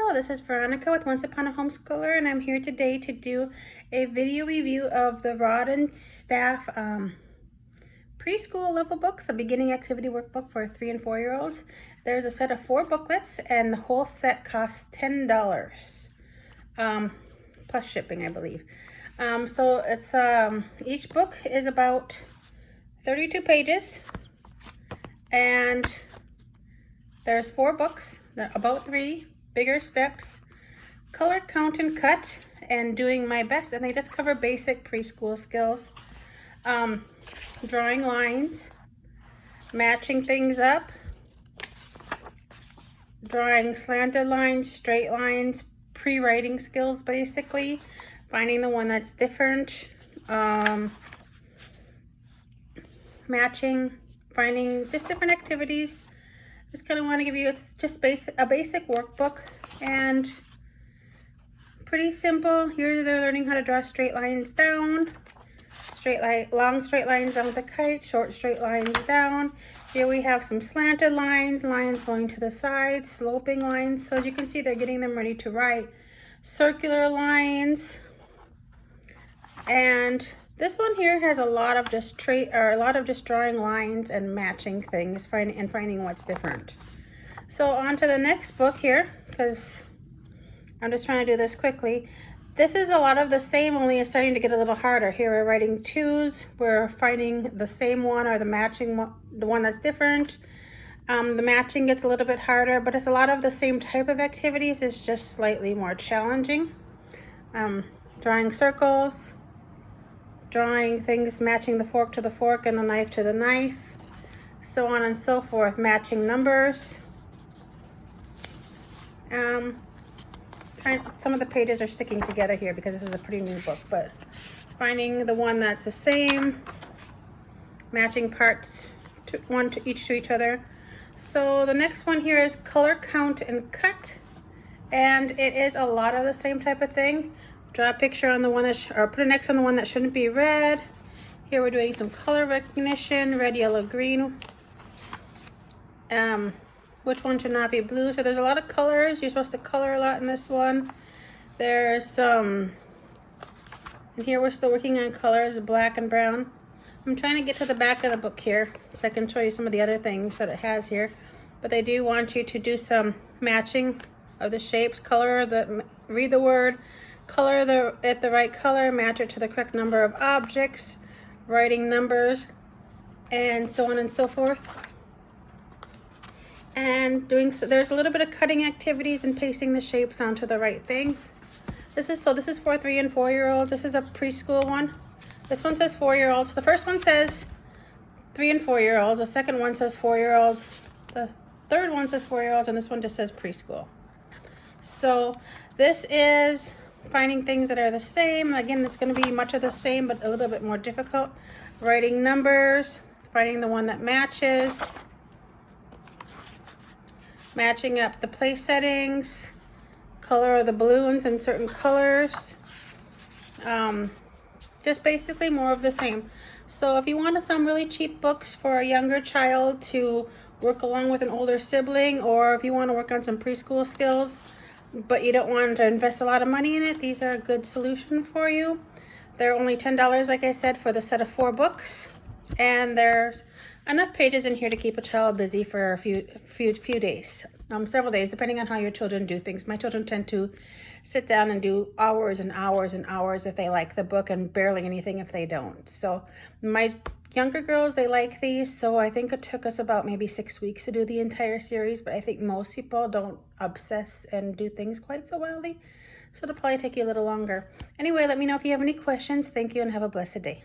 Hello, this is Veronica with Once Upon a Homeschooler, and I'm here today to do a video review of the Rod and Staff preschool level books, a beginning activity workbook for 3 and 4 year olds. There's a set of 4 booklets, and the whole set costs $10 plus shipping, I believe. So it's each book is about 32 pages, and there's 4 books, about 3. Bigger steps, color, count, and cut, and doing my best. And they just cover basic preschool skills, drawing lines, matching things up, drawing slanted lines, straight lines, pre-writing skills, basically, finding the one that's different, matching, finding just different activities. Just kind of want to give you, it's just a basic workbook, and pretty simple. Here they're learning how to draw straight lines down, long straight lines down with a kite, short straight lines down. Here we have some slanted lines, lines going to the sides, sloping lines. So as you can see, they're getting them ready to write. Circular lines, and this one here has a lot of just drawing lines and matching things, finding what's different. So on to the next book here, because I'm just trying to do this quickly. This is a lot of the same, only it's starting to get a little harder. Here we're writing twos, we're finding the same one or the matching one, the one that's different. The matching gets a little bit harder, but it's a lot of the same type of activities. It's just slightly more challenging. Drawing circles, drawing things, matching the fork to the fork and the knife to the knife, so on and so forth, matching numbers. Some of the pages are sticking together here because this is a pretty new book, but finding the one that's the same, matching parts to each other. So the next one here is color, count, and cut, and it is a lot of the same type of thing. Draw a picture on the one that, or put an X on the one that shouldn't be red. Here we're doing some color recognition, red, yellow, green. Which one should not be blue? So there's a lot of colors. You're supposed to color a lot in this one. There's some, and here we're still working on colors, black and brown. I'm trying to get to the back of the book here so I can show you some of the other things that it has here. But they do want you to do some matching of the shapes, read the word, color it the right color, match it to the correct number of objects, writing numbers, and so on and so forth. And there's a little bit of cutting activities and pasting the shapes onto the right things. This is for 3 and 4 year olds. This is a preschool one. This one says 4 year olds. The first one says 3 and 4 year olds. The second one says 4 year olds. The third one says 4 year olds, and this one just says preschool. So this is finding things that are the same. Again, it's going to be much of the same, but a little bit more difficult. Writing numbers, finding the one that matches, matching up the place settings, color of the balloons in certain colors. Just basically more of the same. So if you want some really cheap books for a younger child to work along with an older sibling, or if you want to work on some preschool skills, but you don't want to invest a lot of money in it, these are a good solution for you. They're only $10, like I said, for the set of 4 books, and there's enough pages in here to keep a child busy for a few days, several days, depending on how your children do things. My children tend to sit down and do hours and hours and hours if they like the book, and barely anything if they don't. So my younger girls, they like these, so I think it took us about maybe 6 weeks to do the entire series, but I think most people don't obsess and do things quite so wildly, so it'll probably take you a little longer. Anyway, let me know if you have any questions. Thank you and have a blessed day.